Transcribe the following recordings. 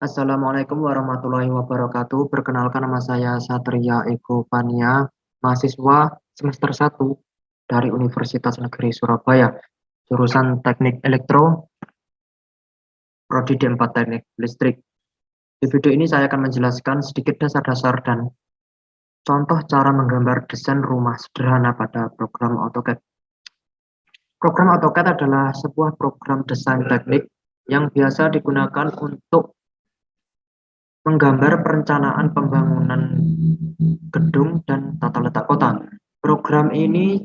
Assalamualaikum warahmatullahi wabarakatuh. Perkenalkan, nama saya Satria Ego Fania, mahasiswa semester 1 dari Universitas Negeri Surabaya, jurusan Teknik Elektro, Prodi D4 Teknik Listrik. Di video ini saya akan menjelaskan sedikit dasar-dasar dan contoh cara menggambar desain rumah sederhana pada program AutoCAD. Program AutoCAD adalah sebuah program desain teknik yang biasa digunakan untuk menggambar perencanaan pembangunan gedung dan tata letak kota. Program ini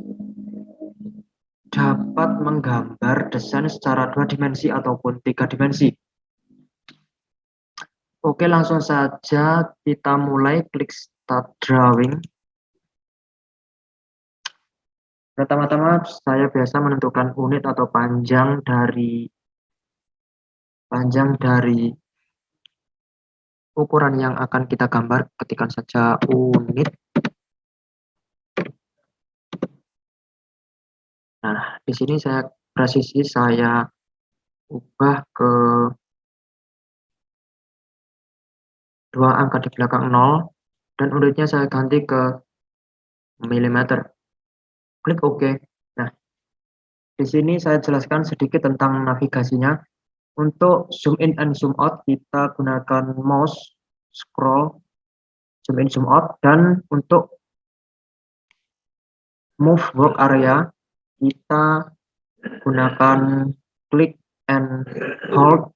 dapat menggambar desain secara 2 dimensi ataupun 3 dimensi. Oke, langsung saja kita mulai. Klik Start Drawing. Pertama-tama saya biasa menentukan unit atau panjang dari ukuran yang akan kita gambar. Ketikkan saja unit. Nah, di sini presisi saya ubah ke 2 angka di belakang 0 dan unitnya saya ganti ke milimeter. Klik OK. Nah, di sini saya jelaskan sedikit tentang navigasinya. Untuk zoom in and zoom out kita gunakan mouse scroll zoom in zoom out, dan untuk move work area kita gunakan click and hold.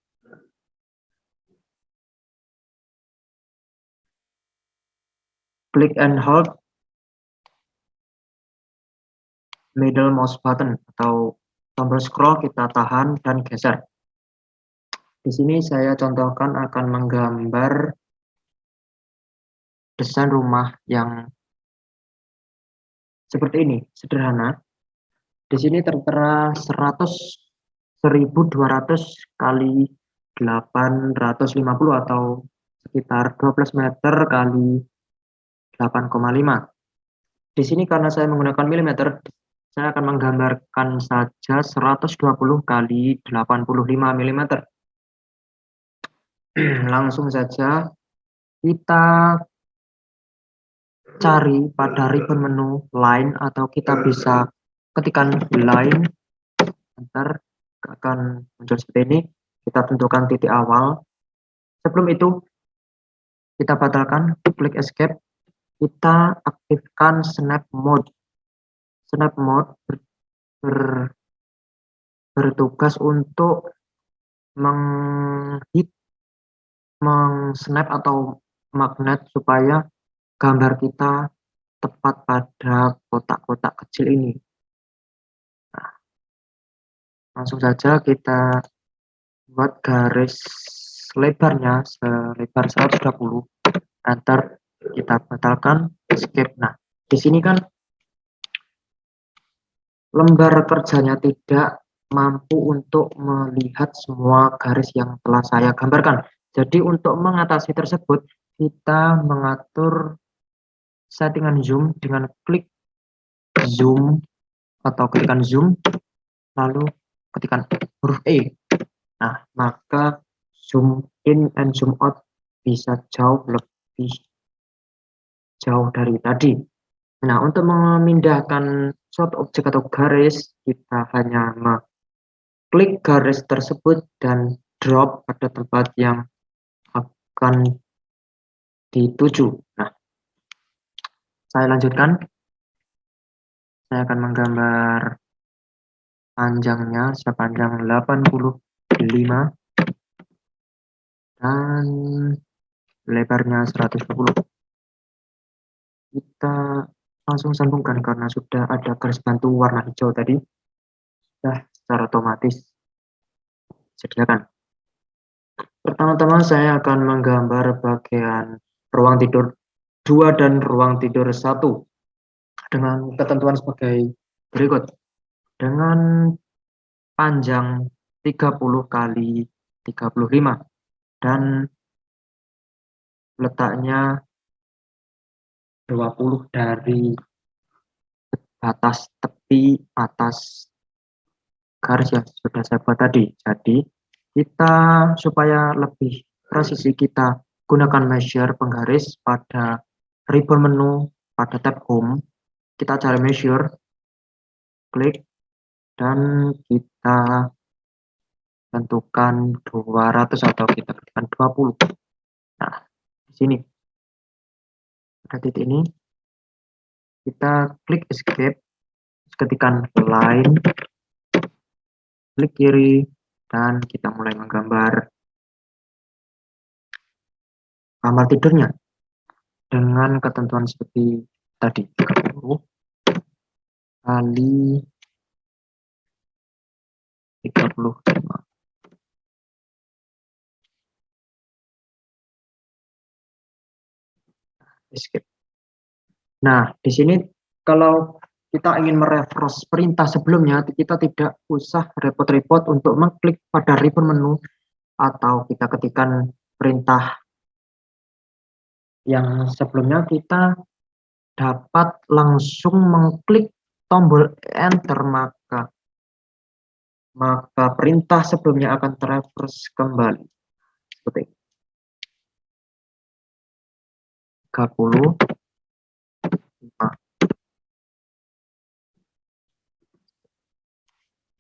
Click and hold middle mouse button atau tombol scroll kita tahan dan geser. Di sini saya contohkan akan menggambar desain rumah yang seperti ini, sederhana. Di sini tertera 1200 kali 850 atau sekitar 12 meter kali 8,5. Di sini karena saya menggunakan milimeter, saya akan menggambarkan saja 120 kali 85 mm. Langsung saja kita cari pada ribbon menu line, atau kita bisa ketikkan line, ntar akan muncul seperti ini. Kita tentukan titik awal. Sebelum itu kita batalkan, klik escape, kita aktifkan snap mode. Snap mode bertugas untuk snap atau magnet supaya gambar kita tepat pada kotak-kotak kecil ini. Nah, langsung saja kita buat garis lebarnya selebar 120. Enter, kita batalkan, escape. Nah, di sini kan lembar kerjanya tidak mampu untuk melihat semua garis yang telah saya gambarkan. Jadi untuk mengatasi tersebut, kita mengatur settingan zoom dengan klik zoom atau ketikan zoom, lalu ketikan huruf E. Nah, maka zoom in and zoom out bisa jauh lebih jauh dari tadi. Nah, untuk memindahkan suatu objek atau garis, kita hanya klik garis tersebut dan drop pada tempat yang akan dituju. Nah, saya lanjutkan. Saya akan menggambar panjangnya sepanjang 85 dan lebarnya 120. Kita langsung sambungkan karena sudah ada garis bantu warna hijau tadi, sudah secara otomatis sediakan. Pertama-tama saya akan menggambar bagian ruang tidur 2 dan ruang tidur 1 dengan ketentuan sebagai berikut. Dengan panjang 30 kali 35 dan letaknya 20 dari batas tepi atas garis yang sudah saya buat tadi. Jadi kita supaya lebih presisi kita gunakan measure penggaris pada ribbon menu pada tab home. Kita cari measure, klik, dan kita tentukan 200 atau kita ketikkan 20. Nah, di sini pada titik ini kita klik escape, ketikkan line, klik kiri, dan kita mulai menggambar kamar tidurnya dengan ketentuan seperti tadi, 30 kali 35. Escape. Nah, di sini kalau kita ingin merefresh perintah sebelumnya, kita tidak usah repot-repot untuk mengklik pada ribbon menu atau kita ketikkan perintah yang sebelumnya. Kita dapat langsung mengklik tombol enter, maka perintah sebelumnya akan terrefresh kembali seperti 35.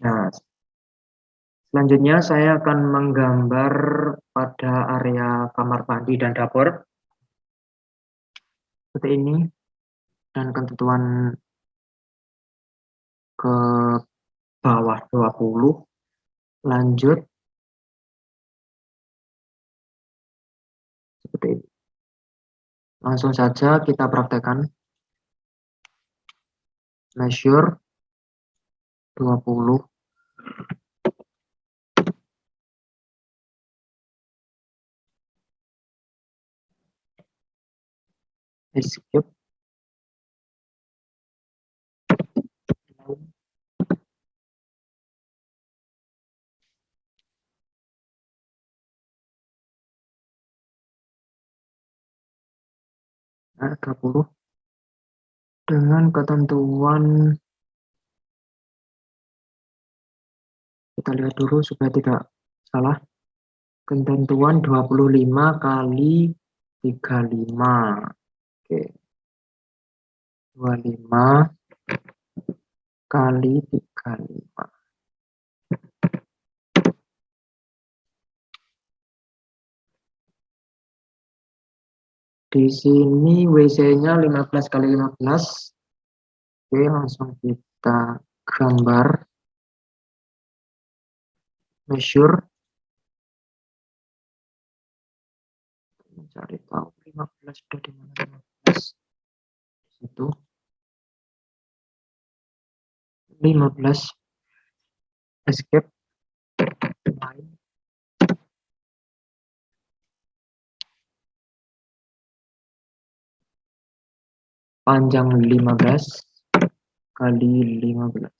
Nah, selanjutnya saya akan menggambar pada area kamar mandi dan dapur seperti ini, dan ketentuan ke bawah 20. Lanjut seperti ini. Langsung saja kita praktekkan. Measure 20, escape, nah, 20 dengan ketentuan, kita lihat dulu supaya tidak salah, ketentuan 25 kali 35. Oke, 25 kali 35. Di sini WC-nya 15 kali 15. Oke, langsung kita gambar. Measure. Mencari tahu 15 sudah di mana, 15. Di situ. 15. Escape. Line. Panjang 15 kali 15.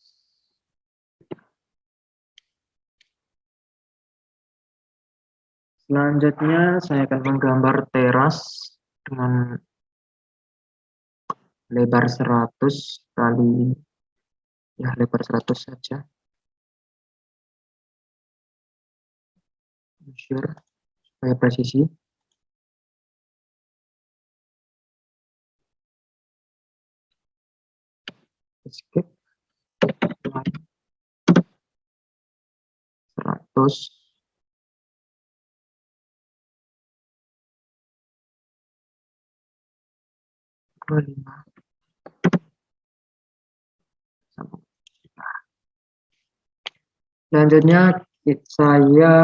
Selanjutnya saya akan menggambar teras dengan lebar 100 kali, ya lebar 100 saja. Measure supaya presisi. Escape. Line. 100. Selanjutnya saya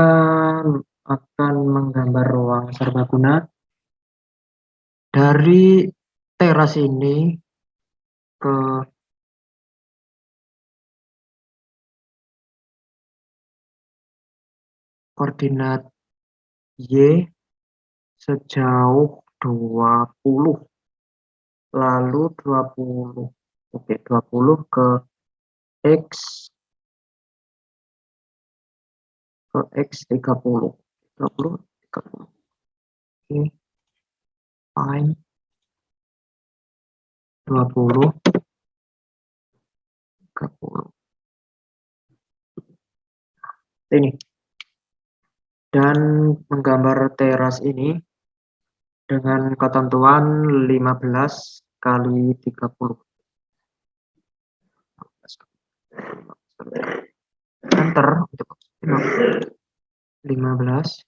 akan menggambar ruang serbaguna. Dari teras ini ke koordinat Y sejauh 20. Lalu 20. Oke, 20 ke X 30. 30, 30. Oke, fine. 20, 30. Ini. dan menggambar teras ini dengan ketentuan 15 kali 30. Enter untuk 15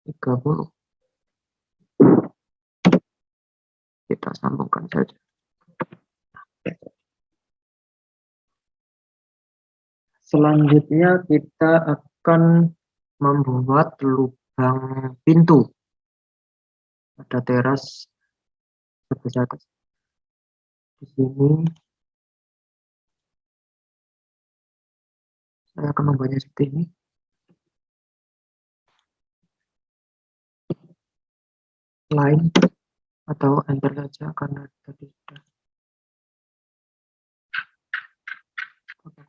30. Kita sambungkan saja. Selanjutnya kita akan membuat lubang pintu pada teras sebesar di sini. Saya akan membuatnya seperti ini. Line atau enter saja karena tadi sudah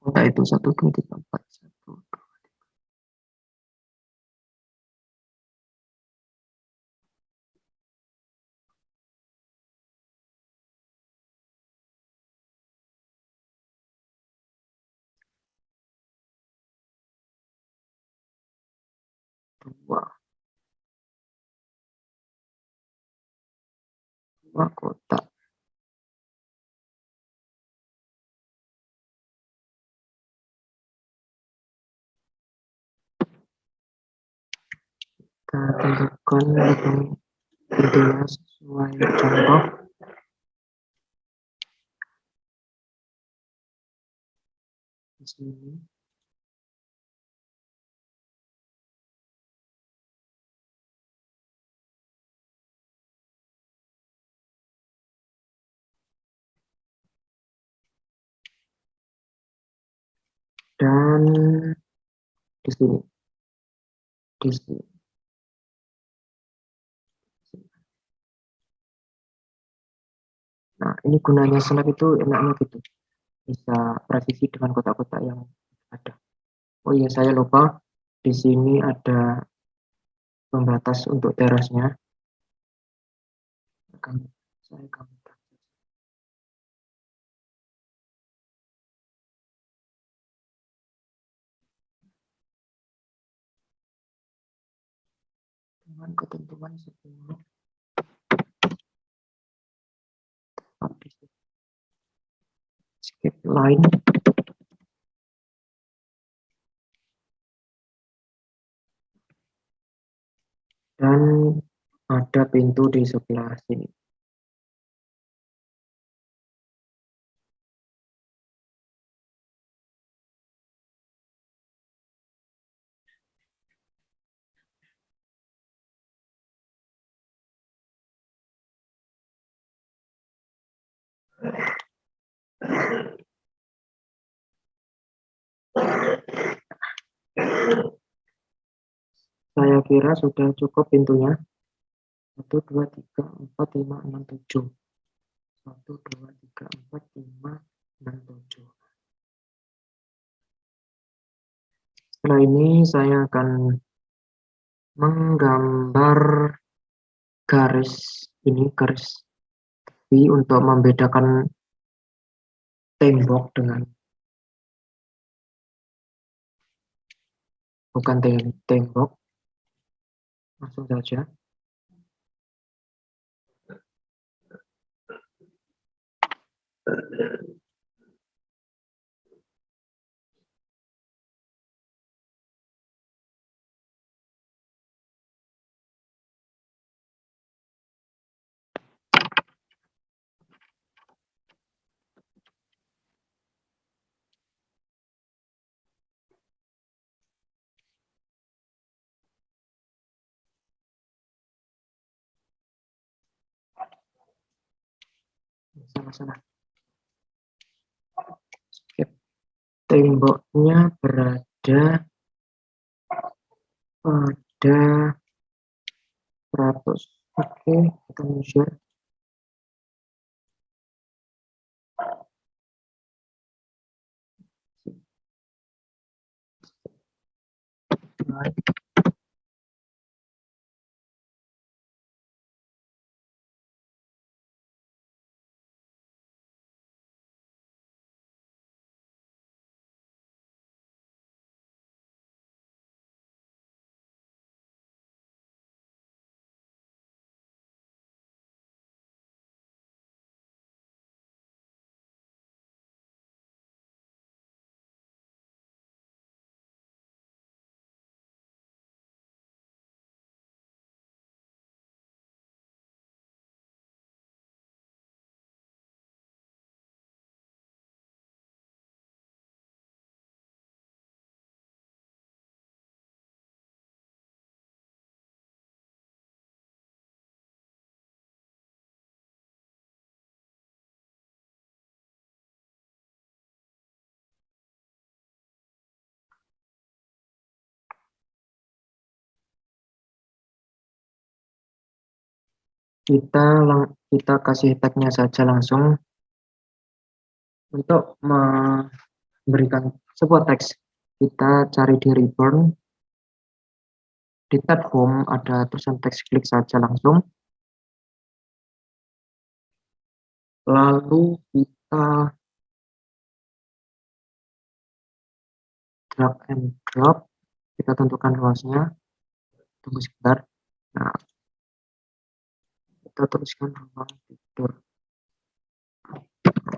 kotak itu 1 2 3 4 1 2 kotak. Kita tentukan lubang pintunya sesuai contoh di sini. Dan di sini, di sini. Nah, ini gunanya slab itu enaknya gitu, bisa presisi dengan kotak-kotak yang ada. Oh iya, saya lupa, di sini ada pembatas untuk terasnya. Saya gambar dengan ketentuan 10. Skip line. Dan ada pintu di sebelah sini. Saya kira sudah cukup pintunya. 1 2 3 4 5 6 7. 1 2 3 4 5 6 7. Setelah ini saya akan menggambar garis ini, garis V untuk membedakan tembok dengan bukan tembok. Langsung saja. Salah-salah. Temboknya berada pada 100. Oke, kita measure. kita kasih tagnya saja langsung untuk memberikan sebuah teks. Kita cari di Reborn, di tab home ada tulisan teks, klik saja langsung, lalu kita drag and drop, kita tentukan luasnya, tunggu sebentar. Nah, kita tuliskan ruang tidur,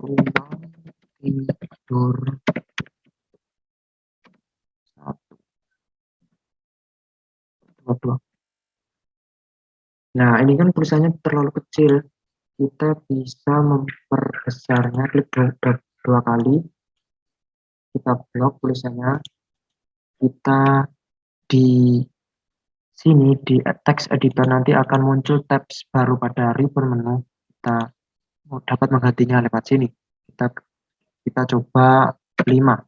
ruang tidur 1, 2, 2. Nah, ini kan tulisannya terlalu kecil, kita bisa memperbesarnya, klik dua kali, kita blok tulisannya, kita di sini di text editor nanti akan muncul tabs baru pada ribbon menu, kita dapat menggantinya lewat sini. Kita coba 5,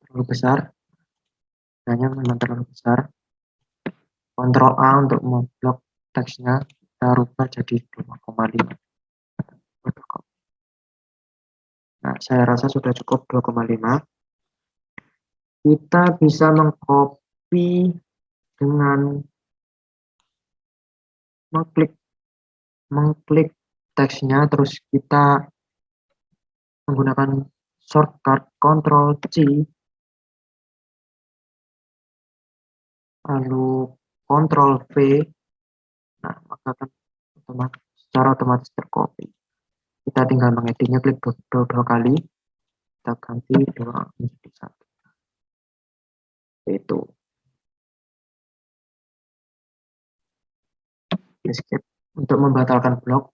terlalu besar, hanya memang terlalu besar. Ctrl A untuk memblok teksnya, kita rubah jadi 2,5. Nah, saya rasa sudah cukup 2,5. Kita bisa mengcopy dengan mengklik teksnya, terus kita menggunakan shortcut Ctrl C, lalu Ctrl V. Nah, maka akan secara otomatis tercopy. Kita tinggal mengeditnya, klik dua kali, kita ganti 2 menjadi 1. Itu escape. Untuk membatalkan blok,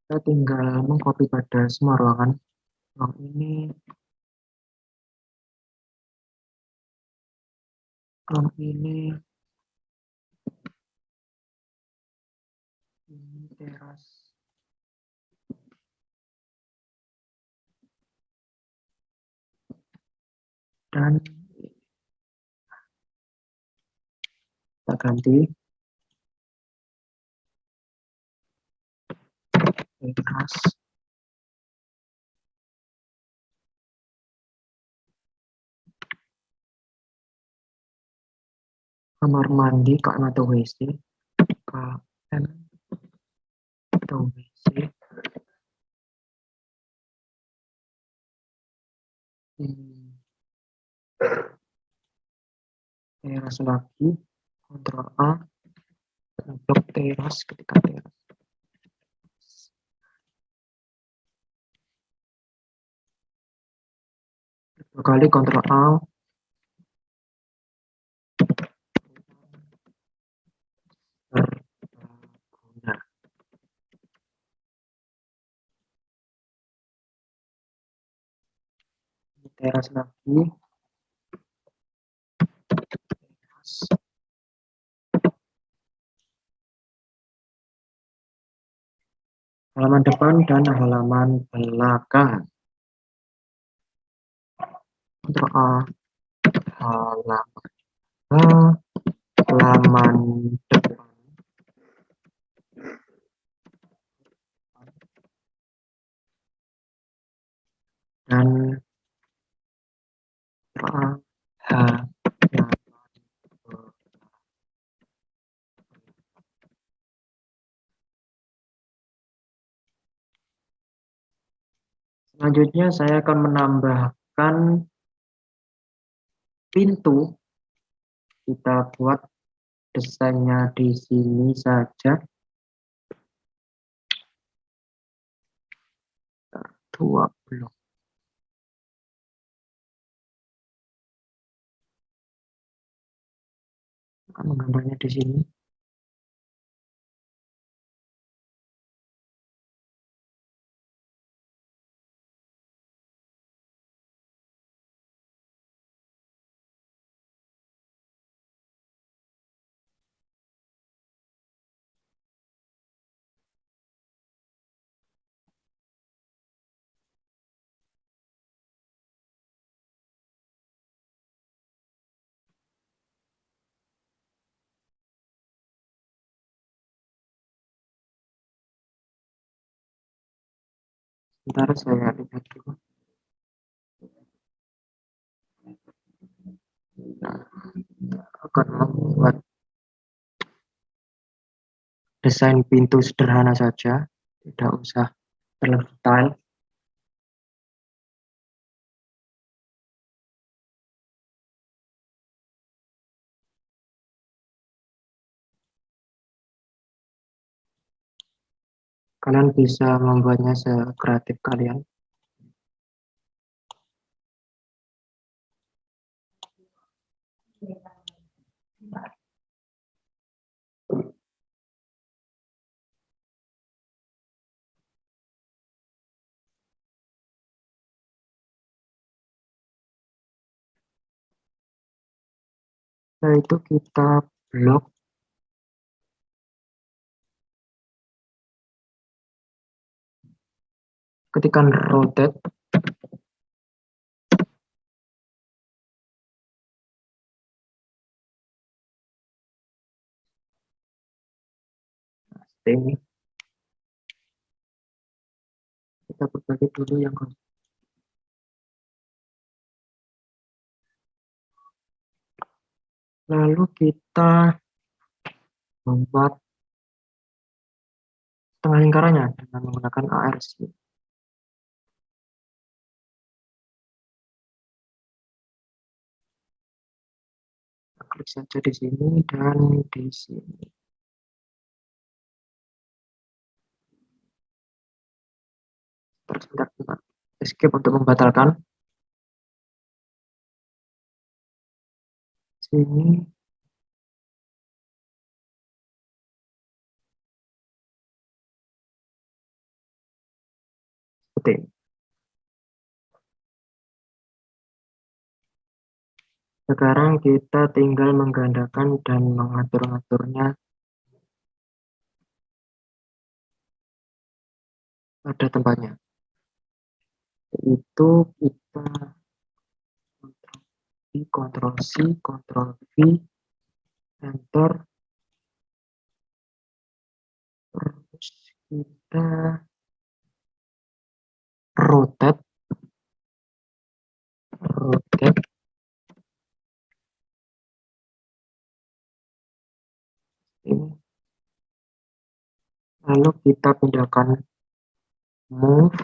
kita tinggal mengcopy pada semua ruangan. Ruang ini, ruang ini teras, dan kita ganti teras. Kamar mandi KM atau WC, KM atau WC. Teras lagi, Ctrl A, blok teras, ketika teras. Dua kali Ctrl A, berguna. Teras lagi, teras. Halaman depan dan halaman belakang. Ctrl A, halaman depan dan selanjutnya saya akan menambahkan pintu. Kita buat desainnya di sini saja. 2 blok. Akan menggambarnya di sini. Ntar saya lihat dulu. Nah, akan membuat desain pintu sederhana saja, tidak usah terlalu detail. Kalian bisa membuatnya sekreatif kalian. Setelah itu kita blok, ketikkan rotate, ini kita berbagi dulu yang lalu kita membuat setengah lingkarannya dengan menggunakan ARC. Klik saja di sini dan di sini. Sebentar, escape untuk membatalkan. Sini seperti ini. Sekarang kita tinggal menggandakan dan mengatur-ngaturnya pada tempatnya. Itu kita Ctrl C, Ctrl V, Enter, terus kita rotate, rotate, ini. Lalu kita pindahkan move,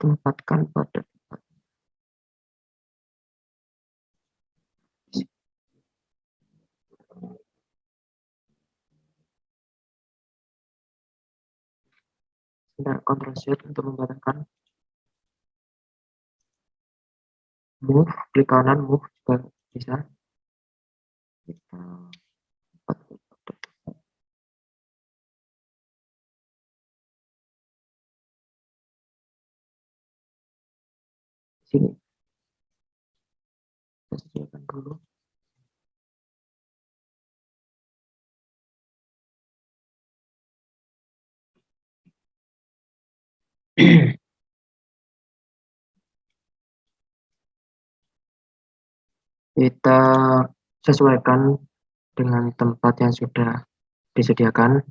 tempatkan pada tempat. Sudah Ctrl Z untuk membatalkan. Move, klik kanan, move juga bisa. Kita sini. Kita sediakan dulu. Kita sesuaikan dengan tempat yang sudah disediakan.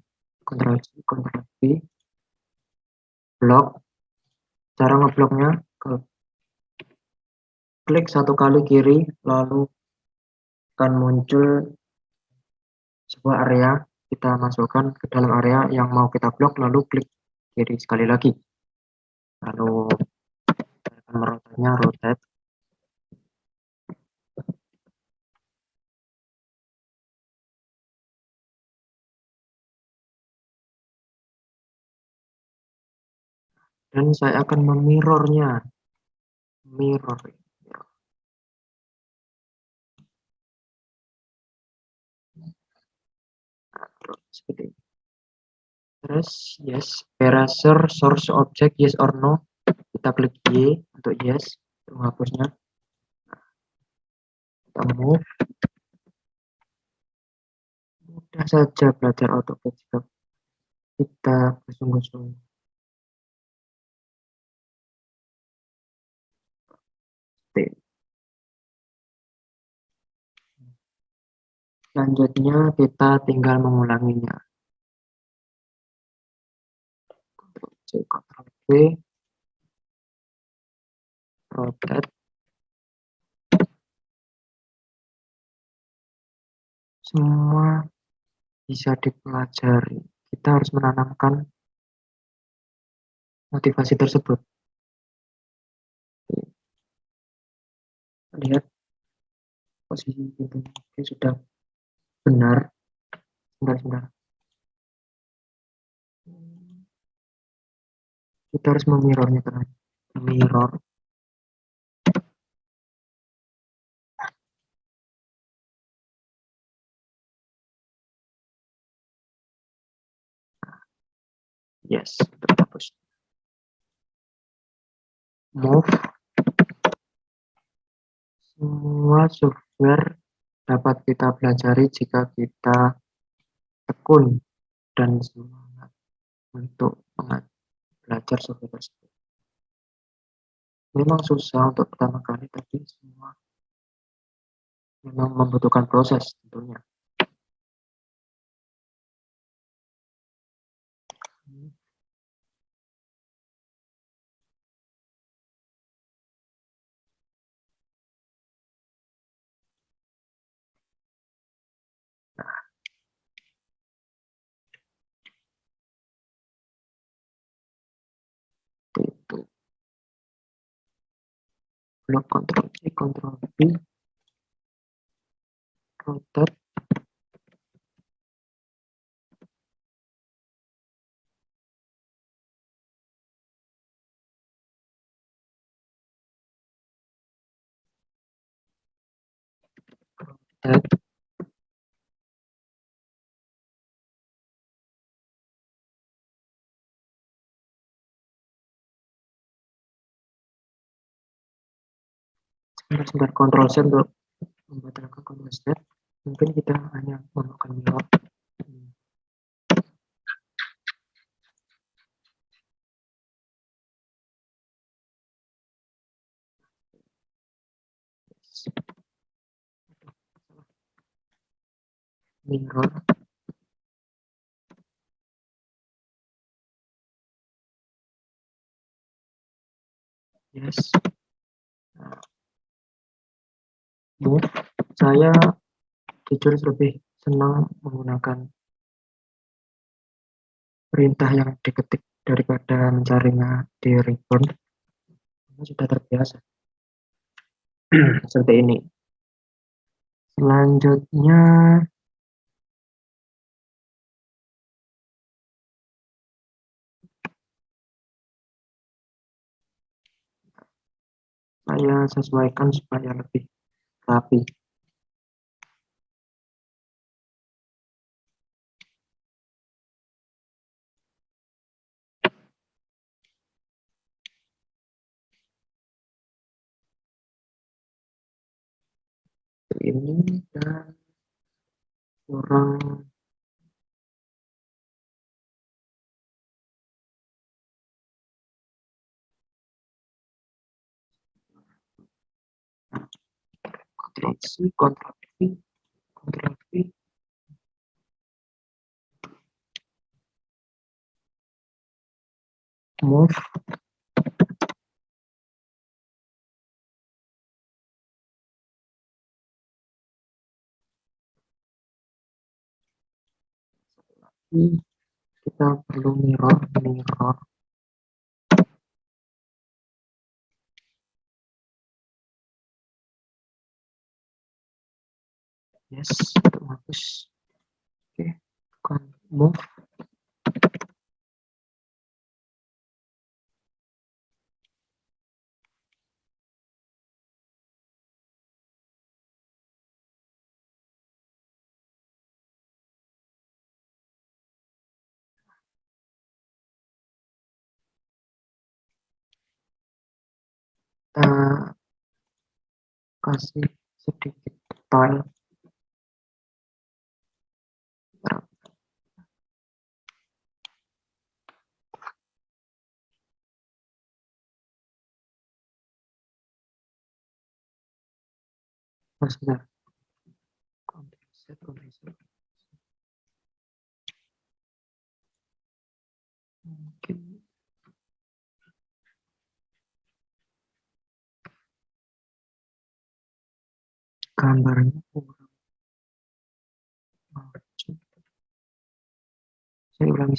Ctrl C, Ctrl V, blok. Cara ngebloknya, klik satu kali kiri, lalu akan muncul sebuah area. Kita masukkan ke dalam area yang mau kita blok, lalu klik kiri sekali lagi. Lalu akan merotanya, rotate. Dan saya akan memirrornya. Mirror. Seperti ini. Terus yes, eraser source object yes or no. Kita klik Y untuk yes, untuk menghapusnya. Kita move. Mudah saja belajar AutoCAD jika kita bersungguh-sungguh. Selanjutnya kita tinggal mengulanginya. Ctrl C, Ctrl V, rotate. Semua bisa dipelajari. Kita harus menanamkan motivasi tersebut. Lihat posisi pintu. Oke, sudah benar. Sebentar. Kita harus memirrornya, teman. Mirror. Yes, terhapus. Move. Semua software dapat kita pelajari jika kita tekun dan semangat untuk belajar software tersebut. Memang susah untuk pertama kali, tapi semua memang membutuhkan proses tentunya. Itu blok Ctrl C, Ctrl V, rotate. Rotate. Sebentar, Ctrl Z untuk membatalkan Ctrl Z. Mungkin kita hanya memakan mirror. Mirror. Yes. Move. Saya jujur lebih senang menggunakan perintah yang diketik daripada mencarinya di ribbon. Sudah terbiasa. Seperti ini. Selanjutnya saya sesuaikan supaya lebih rapi. Ini dan kurang Ctrl C, Ctrl V, Ctrl V. Move. Kita perlu mirror. Yes, untuk hapus. Oke, bukan move. Kita kasih sedikit tile. Maksudnya Mungkin gambarnya kurang maju. Saya ulangi.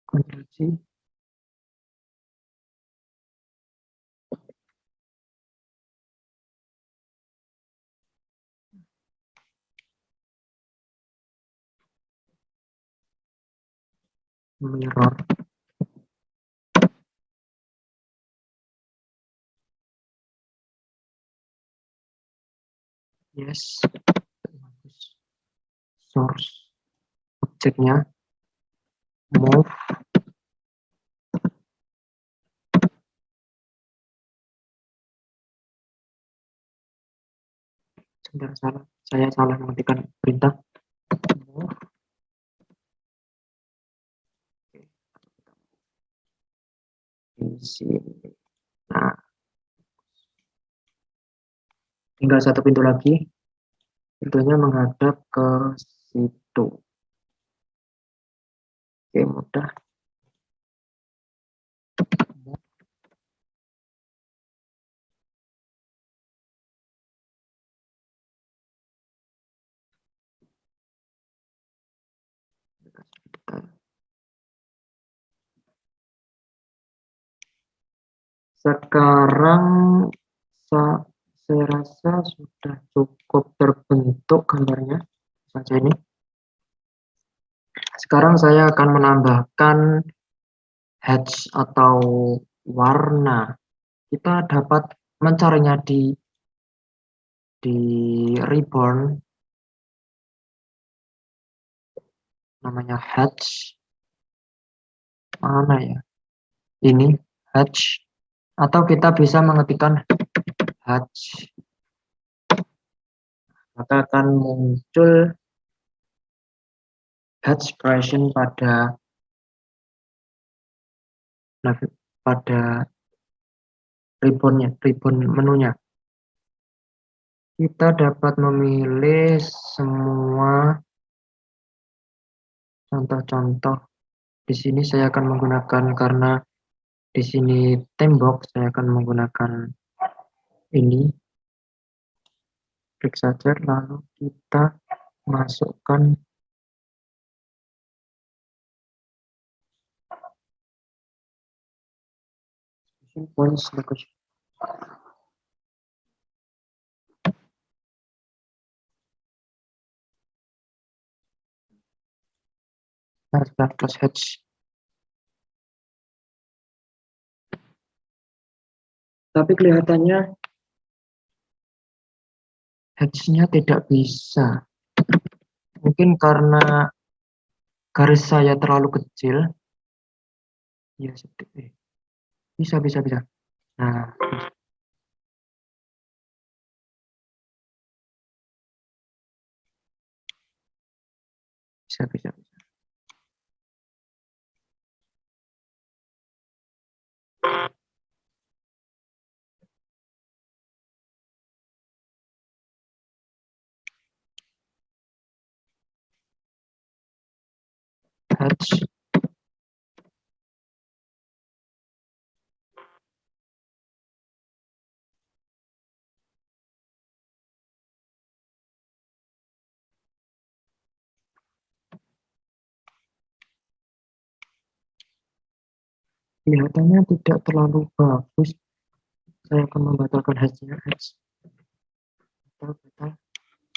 Ctrl C. Mirror. Yes. Source. Objeknya. Move. Sebentar, saya salah mengetikkan perintah. Move. Di sini. Nah, tinggal satu pintu lagi. Pintunya menghadap ke situ. Oke, mudah. Sekarang saya rasa sudah cukup terbentuk gambarnya saja ini. Sekarang saya akan menambahkan hatch atau warna. Kita dapat mencarinya di ribbon, namanya hatch. Mana ya? Ini hatch. Atau kita bisa mengetikkan hatch. Maka akan muncul hatch expression pada ribbon menunya. Kita dapat memilih semua contoh-contoh. Di sini saya akan menggunakan, karena di sini tembok, saya akan menggunakan ini. Klik saja, lalu kita masukkan points location. Plus hatch. Tapi kelihatannya hatch-nya tidak bisa. Mungkin karena garis saya terlalu kecil. Ya, bisa. Nah, bisa. Hatch. Kelihatannya tidak terlalu bagus. Saya akan membatalkan hatch-nya. Batal.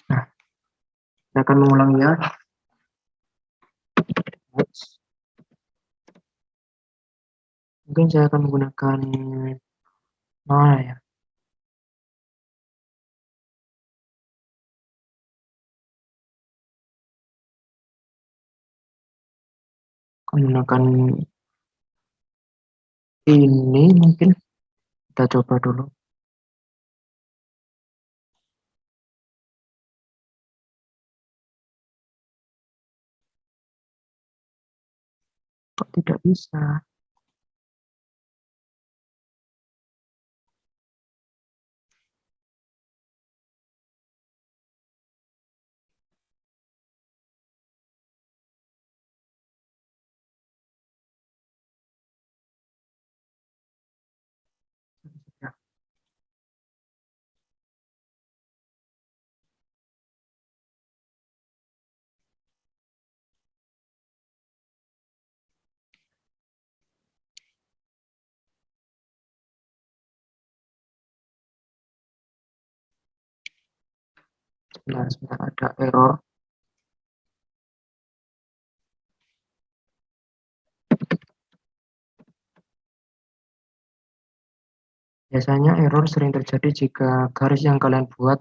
Nah, saya akan mengulanginya. Hatch. Mungkin saya akan menggunakan mana ya? Menggunakan ini mungkin. Kita coba dulu. Kok tidak bisa? sebentar ada error. Biasanya error sering terjadi jika garis yang kalian buat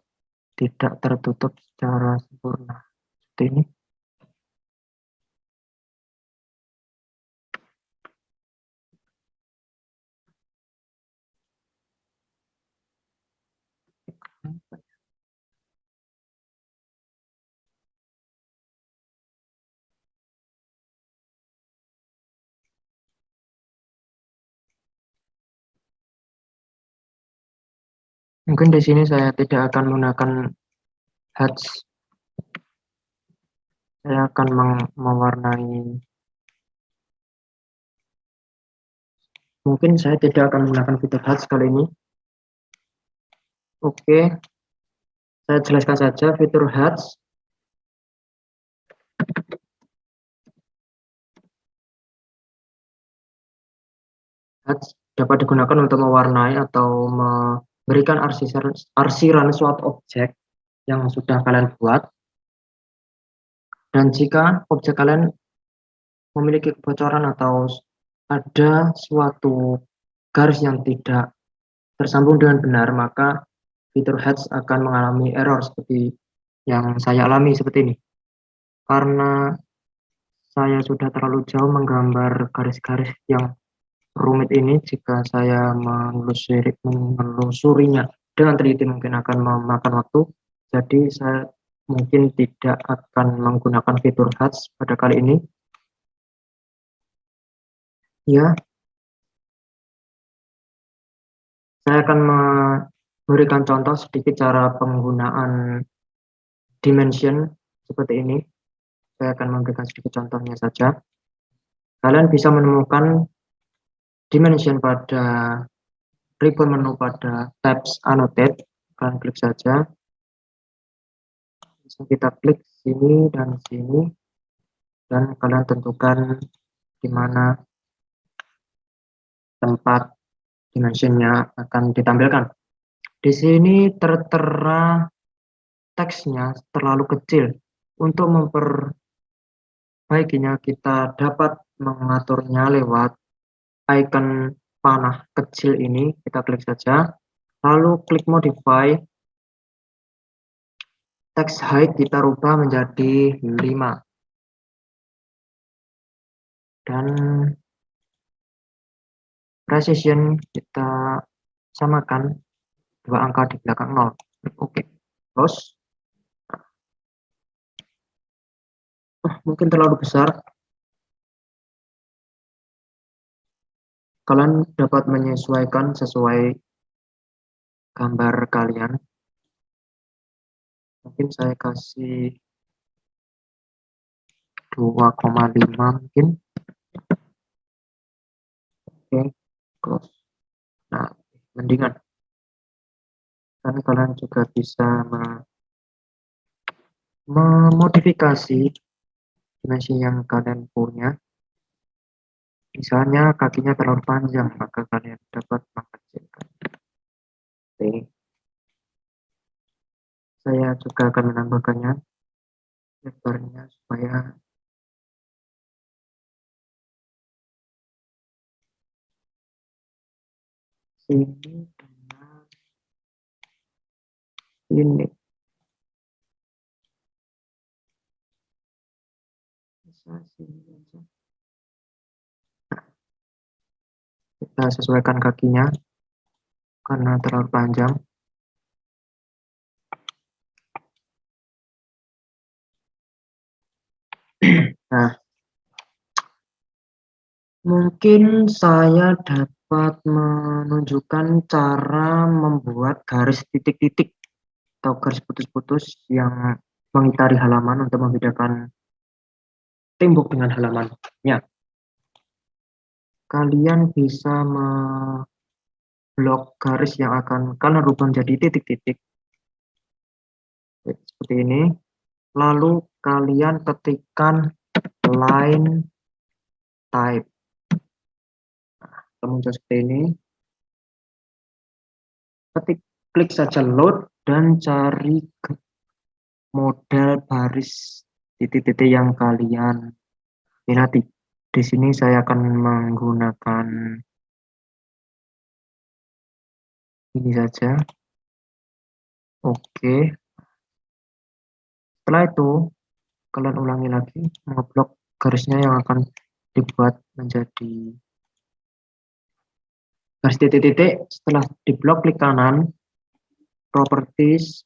tidak tertutup secara sempurna. Seperti ini. Mungkin di sini saya tidak akan menggunakan hatch. Saya akan mewarnai. Mungkin saya tidak akan menggunakan fitur hatch kali ini. Oke, saya jelaskan saja fitur hatch. Hatch dapat digunakan untuk mewarnai atau memberikan arsiran suatu objek yang sudah kalian buat. Dan jika objek kalian memiliki kebocoran atau ada suatu garis yang tidak tersambung dengan benar, maka fitur hatch akan mengalami error seperti yang saya alami seperti ini. Karena saya sudah terlalu jauh menggambar garis-garis yang rumit ini, jika saya menelusurinya dengan teliti mungkin akan memakan waktu. Jadi saya mungkin tidak akan menggunakan fitur hatch pada kali ini. Ya, saya akan memberikan contoh sedikit cara penggunaan dimension seperti ini. Saya akan memberikan sedikit contohnya saja. Kalian bisa menemukan dimension pada ribbon menu pada tabs annotate. Kalian klik saja. Bisa kita klik sini dan sini, dan kalian tentukan di mana tempat dimensionnya akan ditampilkan. Di sini tertera teksnya terlalu kecil. Untuk memperbaikinya, kita dapat mengaturnya lewat icon panah kecil ini. Kita klik saja, lalu klik modify. Text height kita rubah menjadi 5. Dan precision kita samakan 2 angka di belakang 0. Oke. Terus mungkin terlalu besar. Kalian dapat menyesuaikan sesuai gambar kalian. Mungkin saya kasih 2,5 mungkin. Oke, close. Nah, mendingan. Dan kalian juga bisa memodifikasi dimensi yang kalian punya. Misalnya kakinya terlalu panjang, maka kalian dapat mengecilkan. Oke. Saya juga akan menambahkannya lebarnya supaya sini dengan ini bisa sini aja. Kita sesuaikan kakinya karena terlalu panjang. Nah, mungkin saya dapat menunjukkan cara membuat garis titik-titik atau garis putus-putus yang mengitari halaman untuk membedakan tembok dengan halamannya. Kalian bisa memblok garis yang akan kalian rubah menjadi titik-titik seperti ini. Lalu kalian ketikkan line type. Muncul seperti ini. Klik saja load dan cari model baris titik-titik yang kalian minati. Di sini saya akan menggunakan ini saja. Oke. Setelah itu, kalian ulangi lagi ngeblok garisnya yang akan dibuat menjadi garis titik-titik. Setelah diblok, klik kanan, properties,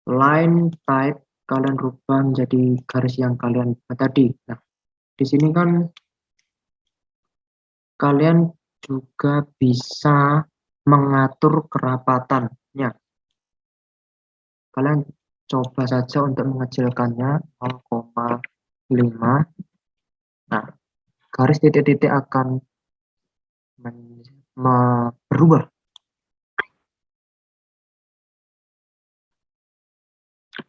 line type, kalian rubah menjadi garis yang kalian buat tadi. Nah, di sini kan kalian juga bisa mengatur kerapatannya. Kalian coba saja untuk mengecilkannya 0,5. Nah, garis titik-titik akan berubah.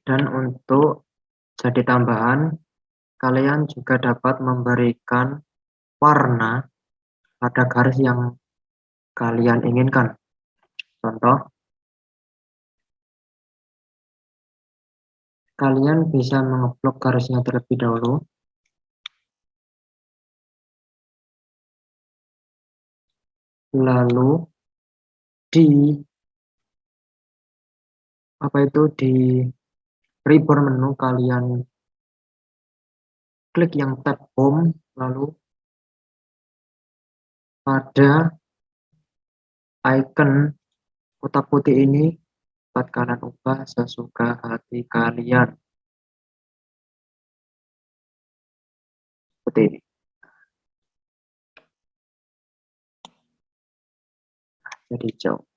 Dan untuk jadi tambahan, kalian juga dapat memberikan warna pada garis yang kalian inginkan. Contoh, kalian bisa mengeblok garisnya terlebih dahulu. Lalu di di ribbon menu kalian klik yang tab home, lalu pada icon kotak putih ini dapat kalian ubah sesuka hati kalian seperti ini. Jadi hijau.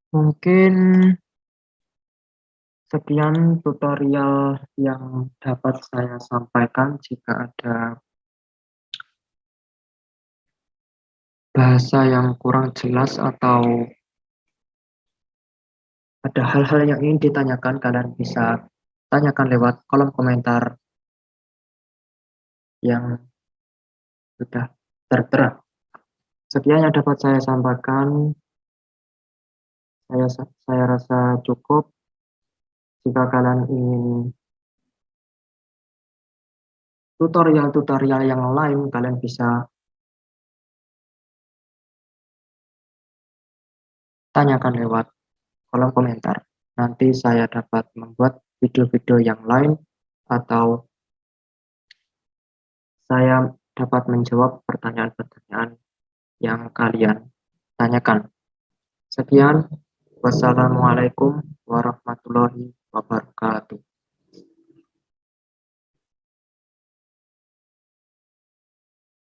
Mungkin sekian tutorial yang dapat saya sampaikan. Jika ada bahasa yang kurang jelas atau ada hal-hal yang ingin ditanyakan, kalian bisa tanyakan lewat kolom komentar yang sudah tertera. Sekian yang dapat saya sampaikan. Saya rasa cukup. Jika kalian ingin tutorial-tutorial yang lain, kalian bisa tanyakan lewat kolom komentar. Nanti saya dapat membuat video-video yang lain atau saya dapat menjawab pertanyaan-pertanyaan yang kalian tanyakan. Sekian, wassalamualaikum warahmatullahi wabarakatuh.